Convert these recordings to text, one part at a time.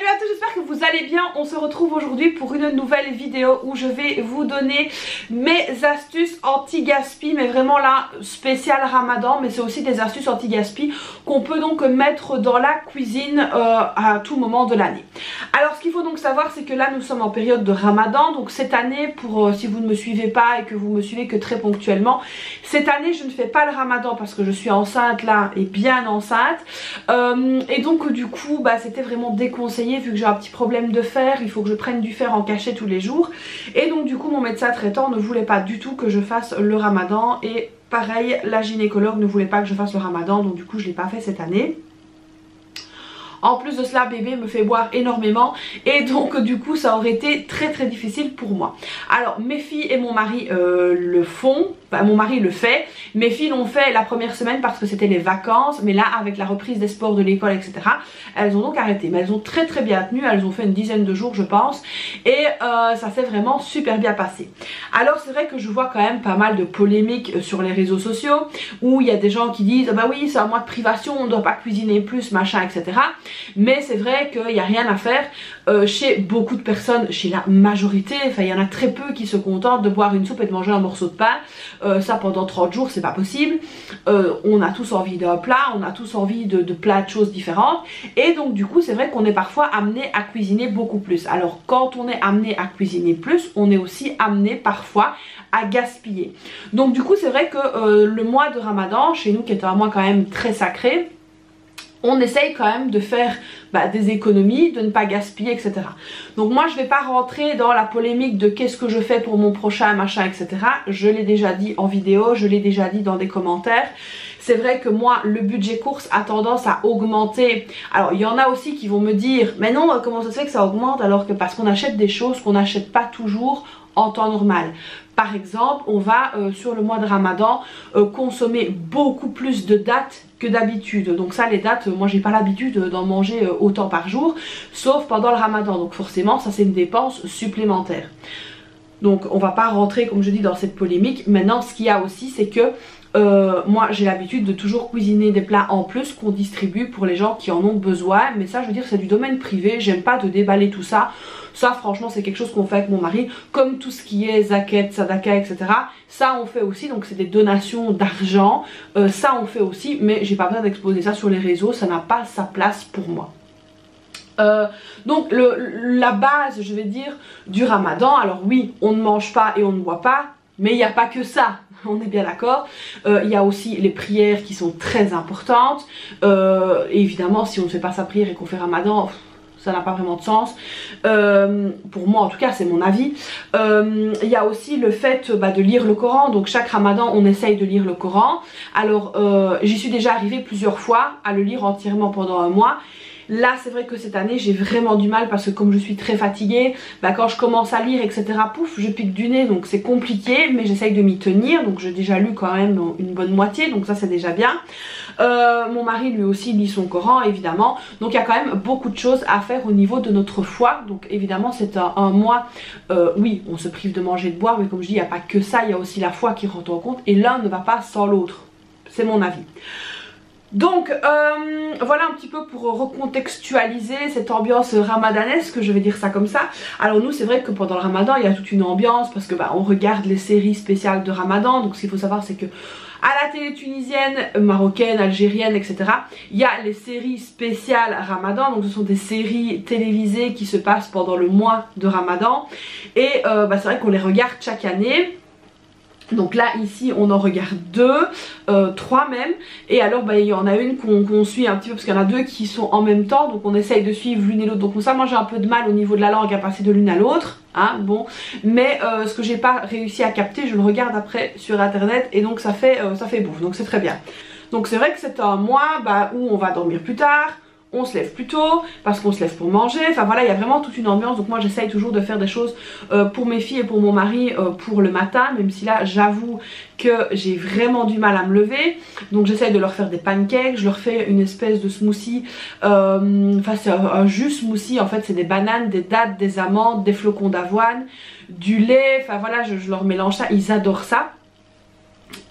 Salut à tous, j'espère que vous allez bien. On se retrouve aujourd'hui pour une nouvelle vidéo où je vais vous donner mes astuces anti-gaspi, mais vraiment là spécial Ramadan, mais c'est aussi des astuces anti-gaspi qu'on peut donc mettre dans la cuisine à tout moment de l'année. Alors ce qu'il faut donc savoir, c'est que là nous sommes en période de Ramadan, donc cette année, pour si vous ne me suivez pas et que vous me suivez que très ponctuellement, cette année je ne fais pas le Ramadan parce que je suis enceinte là et bien enceinte, et donc du coup bah, c'était vraiment déconseillé vu que j'ai un petit problème de fer, il faut que je prenne du fer en cachet tous les jours, et donc du coup mon médecin traitant ne voulait pas du tout que je fasse le Ramadan, et pareil la gynécologue ne voulait pas que je fasse le Ramadan, donc du coup je ne l'ai pas fait cette année. En plus de cela, bébé me fait boire énormément et donc du coup ça aurait été très très difficile pour moi. Alors mes filles et mon mari le font, enfin, mon mari le fait, mes filles l'ont fait la première semaine parce que c'était les vacances, mais là avec la reprise des sports de l'école etc, elles ont donc arrêté, mais elles ont très très bien tenu, elles ont fait une dizaine de jours je pense, et ça s'est vraiment super bien passé. Alors c'est vrai que je vois quand même pas mal de polémiques sur les réseaux sociaux où il y a des gens qui disent bah oui c'est un mois de privation, on ne doit pas cuisiner plus machin etc. Mais c'est vrai qu'il n'y a rien à faire chez beaucoup de personnes, chez la majorité, enfin il y en a très peu qui se contentent de boire une soupe et de manger un morceau de pain, ça pendant 30 jours c'est pas possible, on a tous envie d'un plat, on a tous envie de plein de choses différentes, et donc du coup c'est vrai qu'on est parfois amené à cuisiner beaucoup plus. Alors quand on est amené à cuisiner plus, on est aussi amené parfois à gaspiller. Donc du coup c'est vrai que le mois de Ramadan, chez nous qui est un mois quand même très sacré, on essaye quand même de faire des économies, de ne pas gaspiller etc. Donc moi je vais pas rentrer dans la polémique de qu'est-ce que je fais pour mon prochain machin etc. Je l'ai déjà dit en vidéo, je l'ai déjà dit dans des commentaires. C'est vrai que moi le budget course a tendance à augmenter. Alors il y en a aussi qui vont me dire mais non comment ça se fait que ça augmente, alors que parce qu'on achète des choses qu'on n'achète pas toujours en temps normal. Par exemple, on va sur le mois de Ramadan consommer beaucoup plus de dattes que d'habitude. Donc ça les dattes, moi j'ai pas l'habitude d'en manger autant par jour, sauf pendant le Ramadan. Donc forcément ça c'est une dépense supplémentaire. Donc on va pas rentrer comme je dis dans cette polémique. Maintenant ce qu'il y a aussi c'est que moi j'ai l'habitude de toujours cuisiner des plats en plus qu'on distribue pour les gens qui en ont besoin, mais ça je veux dire c'est du domaine privé, j'aime pas de déballer tout ça. Ça franchement c'est quelque chose qu'on fait avec mon mari, comme tout ce qui est zakat, sadaka etc. Ça on fait aussi, donc c'est des donations d'argent, ça on fait aussi, mais j'ai pas besoin d'exposer ça sur les réseaux, ça n'a pas sa place pour moi. Donc la base je vais dire du Ramadan, alors oui on ne mange pas et on ne boit pas, mais il n'y a pas que ça, on est bien d'accord. Il y a aussi les prières qui sont très importantes, et évidemment si on ne fait pas sa prière et qu'on fait Ramadan, ça n'a pas vraiment de sens, pour moi en tout cas c'est mon avis. Il y a aussi le fait de lire le Coran, donc chaque Ramadan on essaye de lire le Coran. Alors j'y suis déjà arrivée plusieurs fois à le lire entièrement pendant un mois. Là c'est vrai que cette année j'ai vraiment du mal parce que comme je suis très fatiguée, quand je commence à lire etc, pouf je pique du nez, donc c'est compliqué, mais j'essaye de m'y tenir. Donc j'ai déjà lu quand même une bonne moitié, donc ça c'est déjà bien. Mon mari lui aussi lit son Coran évidemment, donc il y a quand même beaucoup de choses à faire au niveau de notre foi. Donc évidemment c'est un mois, oui on se prive de manger et de boire, mais comme je dis il n'y a pas que ça, il y a aussi la foi qui rentre en compte, et l'un ne va pas sans l'autre, c'est mon avis. Donc voilà un petit peu pour recontextualiser cette ambiance ramadanesque, je vais dire ça comme ça. Alors nous c'est vrai que pendant le Ramadan il y a toute une ambiance parce que on regarde les séries spéciales de Ramadan. Donc ce qu'il faut savoir c'est que à la télé tunisienne, marocaine, algérienne etc, il y a les séries spéciales Ramadan. Donc ce sont des séries télévisées qui se passent pendant le mois de Ramadan, et c'est vrai qu'on les regarde chaque année. Donc là ici on en regarde deux, trois même, et alors il y en a une qu'on suit un petit peu parce qu'il y en a deux qui sont en même temps, donc on essaye de suivre l'une et l'autre. Donc ça moi j'ai un peu de mal au niveau de la langue à passer de l'une à l'autre, hein, bon, mais ce que j'ai pas réussi à capter je le regarde après sur internet, et donc ça fait bouffe, donc c'est très bien. Donc c'est vrai que c'est un mois où on va dormir plus tard, on se lève plus tôt parce qu'on se lève pour manger, enfin voilà il y a vraiment toute une ambiance. Donc moi j'essaye toujours de faire des choses pour mes filles et pour mon mari pour le matin, même si là j'avoue que j'ai vraiment du mal à me lever. Donc j'essaye de leur faire des pancakes, je leur fais une espèce de smoothie, enfin c'est un jus smoothie en fait, c'est des bananes, des dattes, des amandes, des flocons d'avoine, du lait, enfin voilà je leur mélange ça, ils adorent ça.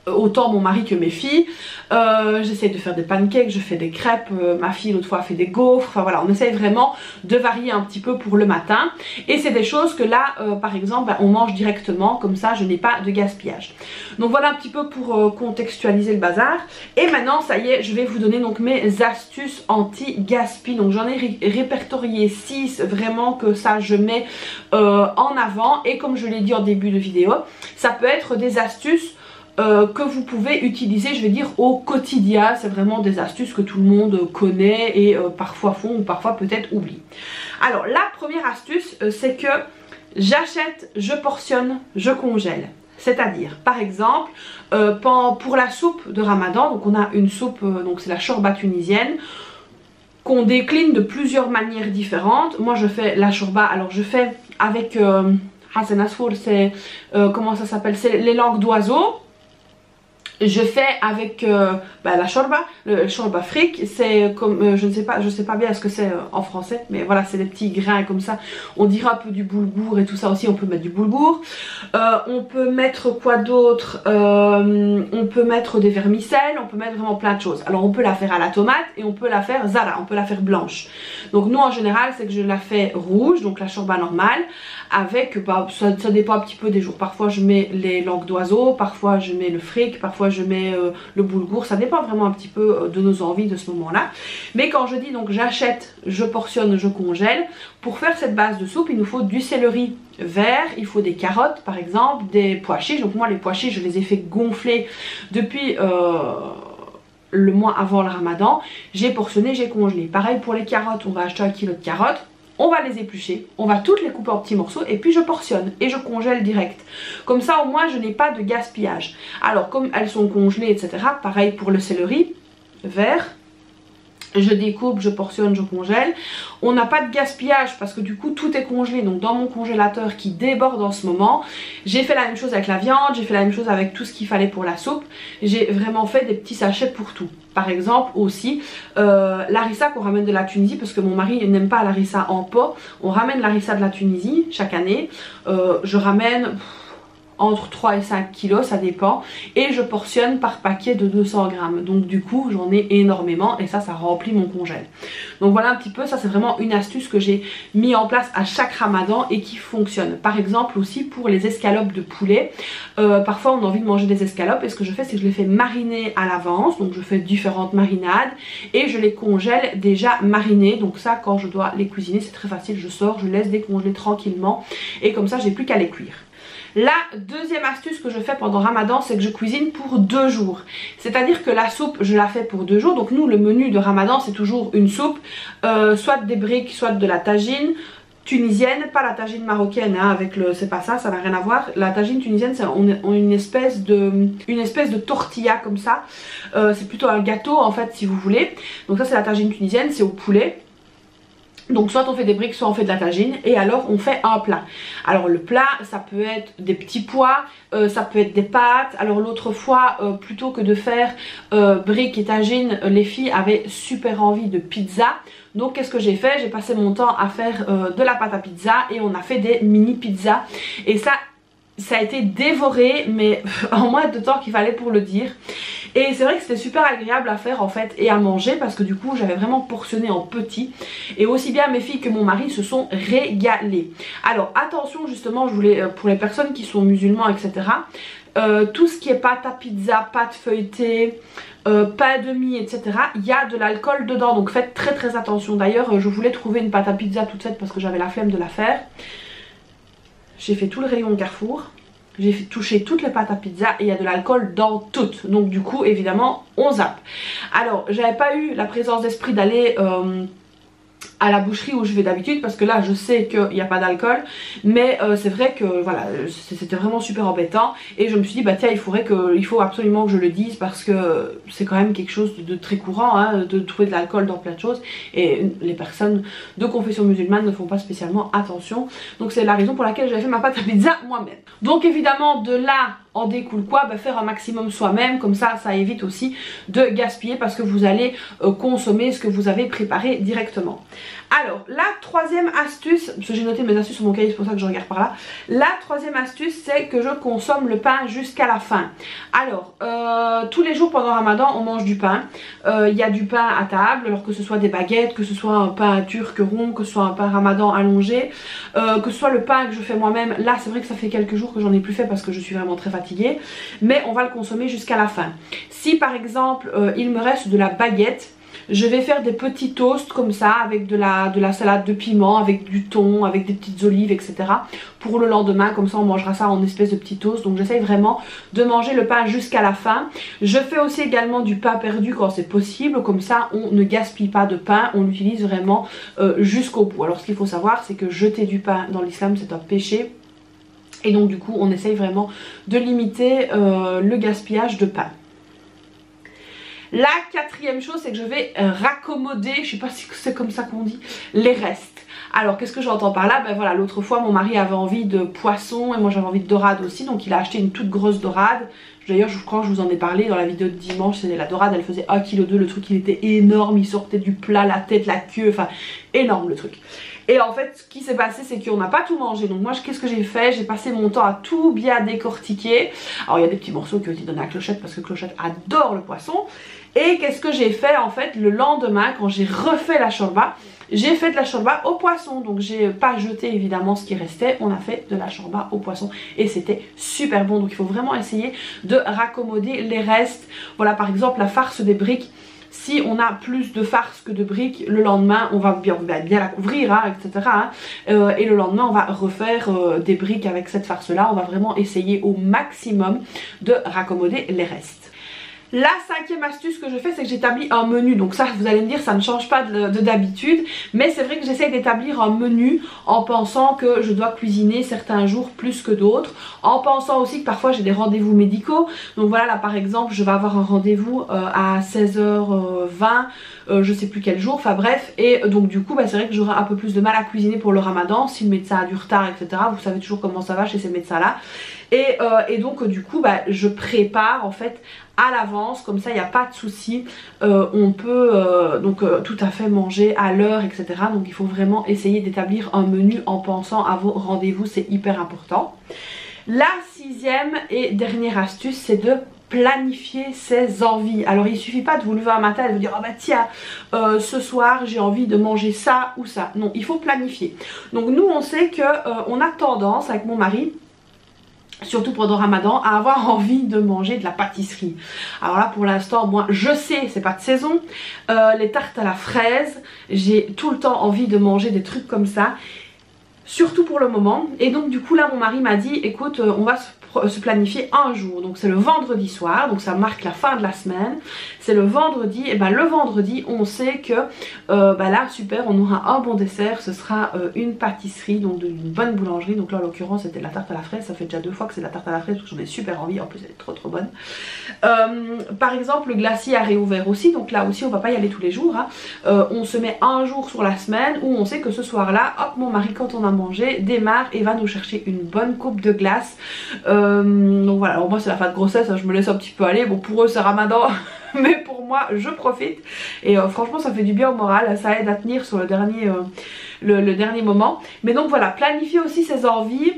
autant mon mari que mes filles. J'essaye de faire des pancakes, je fais des crêpes, ma fille l'autre fois a fait des gaufres, enfin voilà, on essaye vraiment de varier un petit peu pour le matin. Et c'est des choses que là, par exemple, on mange directement, comme ça je n'ai pas de gaspillage. Donc voilà un petit peu pour contextualiser le bazar. Et maintenant, ça y est, je vais vous donner donc mes astuces anti-gaspi. Donc j'en ai répertorié 6, vraiment que ça je mets en avant. Et comme je l'ai dit en début de vidéo, ça peut être des astuces que vous pouvez utiliser, je vais dire, au quotidien. C'est vraiment des astuces que tout le monde connaît et parfois font ou parfois peut-être oublient. Alors la première astuce, c'est que j'achète, je portionne, je congèle. C'est-à-dire, par exemple, pour la soupe de Ramadan, donc on a une soupe, donc c'est la shorba tunisienne, qu'on décline de plusieurs manières différentes. Moi je fais la shorba, alors je fais avec, c'est, comment ça s'appelle, c'est les langues d'oiseaux. Je fais avec la shorba, le shorba fric, c'est comme, je sais pas bien ce que c'est en français, mais voilà, c'est des petits grains comme ça, on dirait un peu du boulgour et tout ça aussi, on peut mettre du boulgour. On peut mettre quoi d'autre, on peut mettre des vermicelles, on peut mettre vraiment plein de choses. Alors on peut la faire à la tomate et on peut la faire zara, on peut la faire blanche. Donc nous en général c'est que je la fais rouge, donc la shorba normale, avec, ça dépend un petit peu des jours, parfois je mets les langues d'oiseaux, parfois je mets le fric, parfois je mets le boulgour, ça dépend vraiment un petit peu de nos envies de ce moment là. Mais quand je dis donc j'achète, je portionne, je congèle, pour faire cette base de soupe il nous faut du céleri vert, il faut des carottes par exemple, des pois chiches. Donc moi les pois chiches je les ai fait gonfler depuis le mois avant le ramadan, j'ai portionné, j'ai congelé. Pareil pour les carottes, on va acheter 1 kg de carottes, on va les éplucher, on va toutes les couper en petits morceaux et puis je portionne et je congèle direct. Comme ça au moins je n'ai pas de gaspillage. Alors comme elles sont congelées etc, pareil pour le céleri vert, je découpe, je portionne, je congèle. On n'a pas de gaspillage parce que du coup tout est congelé. Donc dans mon congélateur qui déborde en ce moment, j'ai fait la même chose avec la viande, j'ai fait la même chose avec tout ce qu'il fallait pour la soupe. J'ai vraiment fait des petits sachets pour tout. Par exemple aussi l'harissa qu'on ramène de la Tunisie, parce que mon mari n'aime pas l'harissa en pot. On ramène l'harissa de la Tunisie chaque année. Je ramène entre 3 et 5 kilos, ça dépend, et je portionne par paquet de 200 grammes, donc du coup j'en ai énormément et ça remplit mon congèle. Donc voilà un petit peu, ça c'est vraiment une astuce que j'ai mis en place à chaque ramadan et qui fonctionne. Par exemple aussi pour les escalopes de poulet, parfois on a envie de manger des escalopes et ce que je fais c'est que je les fais mariner à l'avance, donc je fais différentes marinades et je les congèle déjà marinés. Donc ça quand je dois les cuisiner c'est très facile, je sors, je laisse décongeler tranquillement et comme ça j'ai plus qu'à les cuire. La deuxième astuce que je fais pendant Ramadan, c'est que je cuisine pour 2 jours. C'est-à-dire que la soupe, je la fais pour 2 jours. Donc nous, le menu de Ramadan, c'est toujours une soupe, soit des briques, soit de la tagine tunisienne, pas la tagine marocaine, hein, avec le, c'est pas ça, ça n'a rien à voir. La tagine tunisienne, c'est une espèce de tortilla comme ça. C'est plutôt un gâteau en fait, si vous voulez. Donc ça, c'est la tagine tunisienne, c'est au poulet. Donc soit on fait des briques, soit on fait de la tagine et alors on fait un plat. Alors le plat ça peut être des petits pois, ça peut être des pâtes. Alors l'autre fois plutôt que de faire briques et tagine, les filles avaient super envie de pizza. Donc qu'est-ce que j'ai fait? J'ai passé mon temps à faire de la pâte à pizza et on a fait des mini pizzas. Et ça a été dévoré mais en moins de temps qu'il fallait pour le dire. Et c'est vrai que c'était super agréable à faire en fait et à manger parce que du coup j'avais vraiment portionné en petit. Et aussi bien mes filles que mon mari se sont régalées. Alors attention justement, je voulais pour les personnes qui sont musulmans etc. Tout ce qui est pâte à pizza, pâte feuilletée, pain de mie etc. Il y a de l'alcool dedans donc faites très attention. D'ailleurs je voulais trouver une pâte à pizza toute faite parce que j'avais la flemme de la faire. J'ai fait tout le rayon Carrefour. J'ai touché toutes les pâtes à pizza et il y a de l'alcool dans toutes. Donc du coup évidemment on zappe. Alors j'avais pas eu la présence d'esprit d'aller à la boucherie où je vais d'habitude parce que là je sais qu'il n'y a pas d'alcool. Mais c'est vrai que voilà c'était vraiment super embêtant. Et je me suis dit bah tiens il faut absolument que je le dise parce que c'est quand même quelque chose de très courant hein, de trouver de l'alcool dans plein de choses. Et les personnes de confession musulmane ne font pas spécialement attention. Donc c'est la raison pour laquelle j'avais fait ma pâte à pizza moi-même. Donc évidemment de là en découle quoi? Bah, faire un maximum soi-même, comme ça évite aussi de gaspiller parce que vous allez consommer ce que vous avez préparé directement. Alors la troisième astuce, parce que j'ai noté mes astuces sur mon cahier, c'est pour ça que je regarde par là. La troisième astuce, c'est que je consomme le pain jusqu'à la fin. Alors tous les jours pendant Ramadan on mange du pain. Il y a du pain à table, alors que ce soit des baguettes, que ce soit un pain turc rond, que ce soit un pain Ramadan allongé, que ce soit le pain que je fais moi-même. Là c'est vrai que ça fait quelques jours que j'en ai plus fait parce que je suis vraiment très fatiguée, mais on va le consommer jusqu'à la fin. Si par exemple il me reste de la baguette, je vais faire des petits toasts comme ça avec de la salade de piment, avec du thon, avec des petites olives, etc. pour le lendemain, comme ça on mangera ça en espèce de petits toasts. Donc j'essaye vraiment de manger le pain jusqu'à la fin. Je fais aussi également du pain perdu quand c'est possible, comme ça on ne gaspille pas de pain, on l'utilise vraiment jusqu'au bout. Alors ce qu'il faut savoir, c'est que jeter du pain dans l'islam c'est un péché. Et donc du coup on essaye vraiment de limiter le gaspillage de pain. La quatrième chose, c'est que je vais raccommoder, je sais pas si c'est comme ça qu'on dit, les restes. Alors qu'est-ce que j'entends par là? Ben voilà, l'autre fois mon mari avait envie de poisson et moi j'avais envie de dorade aussi, donc il a acheté une toute grosse dorade. D'ailleurs je crois que je vous en ai parlé dans la vidéo de dimanche, c'était la dorade, elle faisait 1,2 kg, le truc il était énorme, il sortait du plat, la tête, la queue, enfin énorme le truc. Et en fait ce qui s'est passé c'est qu'on n'a pas tout mangé, donc moi qu'est-ce que j'ai fait? J'ai passé mon temps à tout bien décortiquer. Alors il y a des petits morceaux qui ont été donnés à Clochette parce que Clochette adore le poisson. Et qu'est-ce que j'ai fait en fait le lendemain quand j'ai refait la shorba? J'ai fait de la shorba au poisson, donc j'ai pas jeté évidemment ce qui restait, on a fait de la shorba au poisson et c'était super bon. Donc il faut vraiment essayer de raccommoder les restes. Voilà par exemple la farce des briques. Si on a plus de farce que de briques, le lendemain on va bien la couvrir, hein, etc. Hein, et le lendemain on va refaire des briques avec cette farce là. On va vraiment essayer au maximum de raccommoder les restes. La cinquième astuce que je fais, c'est que j'établis un menu. Donc ça, vous allez me dire, ça ne change pas d'habitude. Mais c'est vrai que j'essaye d'établir un menu en pensant que je dois cuisiner certains jours plus que d'autres. En pensant aussi que parfois j'ai des rendez-vous médicaux. Donc voilà, là par exemple, je vais avoir un rendez-vous à 16h20. Je sais plus quel jour, enfin bref. Et donc du coup, bah, c'est vrai que j'aurai un peu plus de mal à cuisiner pour le ramadan. Si le médecin a du retard, etc. Vous savez toujours comment ça va chez ces médecins-là. Et donc du coup, bah, je prépare en fait à l'avance, comme ça il n'y a pas de souci, on peut tout à fait manger à l'heure, etc. Donc il faut vraiment essayer d'établir un menu en pensant à vos rendez-vous, c'est hyper important. La sixième et dernière astuce, c'est de planifier ses envies. Alors il suffit pas de vous lever un matin et de vous dire oh bah tiens ce soir j'ai envie de manger ça ou ça. Non, il faut planifier. Donc nous on sait que on a tendance avec mon mari, surtout pendant Ramadan, à avoir envie de manger de la pâtisserie. Alors là pour l'instant moi je sais c'est pas de saison, les tartes à la fraise, j'ai tout le temps envie de manger des trucs comme ça, surtout pour le moment. Et donc du coup là mon mari m'a dit écoute on va se planifier un jour, donc c'est le vendredi soir, donc ça marque la fin de la semaine, c'est le vendredi. Et ben le vendredi on sait que là super, on aura un bon dessert, ce sera une pâtisserie, donc d'une bonne boulangerie. Donc là en l'occurrence c'était de la tarte à la fraise, ça fait déjà 2 fois que c'est de la tarte à la fraise parce que j'en ai super envie, en plus elle est trop bonne. Par exemple le glacier a réouvert aussi, donc là aussi on va pas y aller tous les jours, hein. On se met un jour sur la semaine où on sait que ce soir là, hop, mon mari quand on a mangé démarre et va nous chercher une bonne coupe de glace. Donc voilà, alors moi c'est la fin de grossesse, hein, je me laisse un petit peu aller, bon pour eux c'est Ramadan mais pour moi je profite et franchement ça fait du bien au moral, ça aide à tenir sur le dernier moment. Mais donc voilà, planifier aussi ses envies.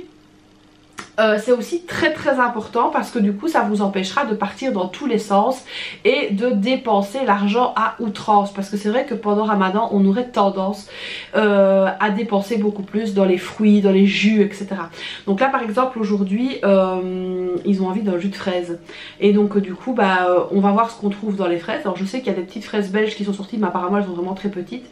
C'est aussi très important parce que du coup ça vous empêchera de partir dans tous les sens et de dépenser l'argent à outrance, parce que c'est vrai que pendant Ramadan on aurait tendance à dépenser beaucoup plus dans les fruits, dans les jus, etc. Donc là par exemple aujourd'hui ils ont envie d'un jus de fraise et donc du coup on va voir ce qu'on trouve dans les fraises. Alors je sais qu'il y a des petites fraises belges qui sont sorties mais apparemment elles sont vraiment très petites,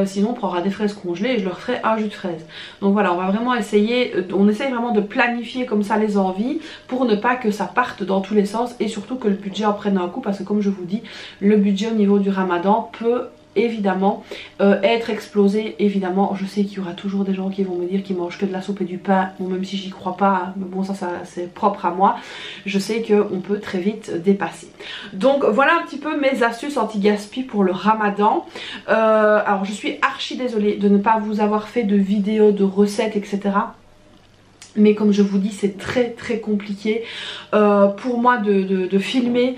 sinon on prendra des fraises congelées et je leur ferai un jus de fraise. Donc voilà, on va vraiment essayer, on essaye vraiment de planifier comme ça les envies pour ne pas que ça parte dans tous les sens et surtout que le budget en prenne un coup, parce que comme je vous dis, le budget au niveau du Ramadan peut évidemment être explosé. Évidemment je sais qu'il y aura toujours des gens qui vont me dire qu'ils mangent que de la soupe et du pain, bon même si j'y crois pas, hein, mais bon ça c'est propre à moi, je sais qu'on peut très vite dépasser. Donc voilà un petit peu mes astuces anti-gaspi pour le Ramadan. Alors je suis archi désolée de ne pas vous avoir fait de vidéos de recettes, etc. Mais comme je vous dis, c'est très compliqué pour moi de filmer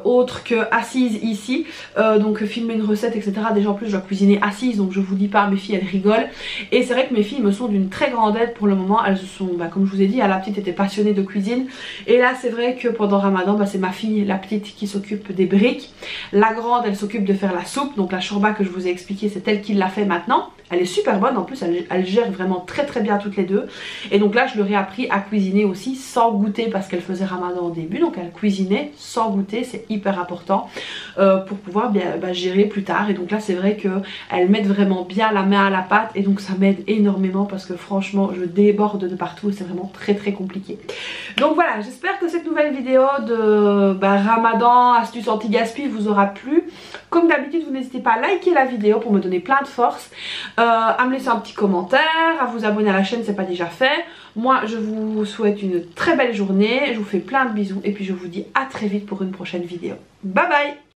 autre que assise ici. Donc filmer une recette, etc. Déjà en plus je dois cuisiner assise, donc je vous dis pas, mes filles elles rigolent. Et c'est vrai que mes filles me sont d'une très grande aide pour le moment. Elles sont, comme je vous ai dit, la petite était passionnée de cuisine. Et là c'est vrai que pendant Ramadan, c'est ma fille, la petite, qui s'occupe des briques. La grande, elle s'occupe de faire la soupe. Donc la shorba que je vous ai expliqué, c'est elle qui l'a fait maintenant. Elle est super bonne, en plus elle gère vraiment très bien toutes les deux. Et donc là je leur ai appris à cuisiner aussi sans goûter, parce qu'elle faisait Ramadan au début. Donc elle cuisinait sans goûter, c'est hyper important pour pouvoir bien gérer plus tard. Et donc là c'est vrai qu'elle met vraiment bien la main à la pâte. Et donc ça m'aide énormément, parce que franchement je déborde de partout. C'est vraiment très compliqué. Donc voilà, j'espère que cette nouvelle vidéo de Ramadan, astuces anti-gaspi vous aura plu. Comme d'habitude, vous n'hésitez pas à liker la vidéo pour me donner plein de force, à me laisser un petit commentaire, à vous abonner à la chaîne si ce n'est pas déjà fait. Moi je vous souhaite une très belle journée, je vous fais plein de bisous et puis je vous dis à très vite pour une prochaine vidéo. Bye bye.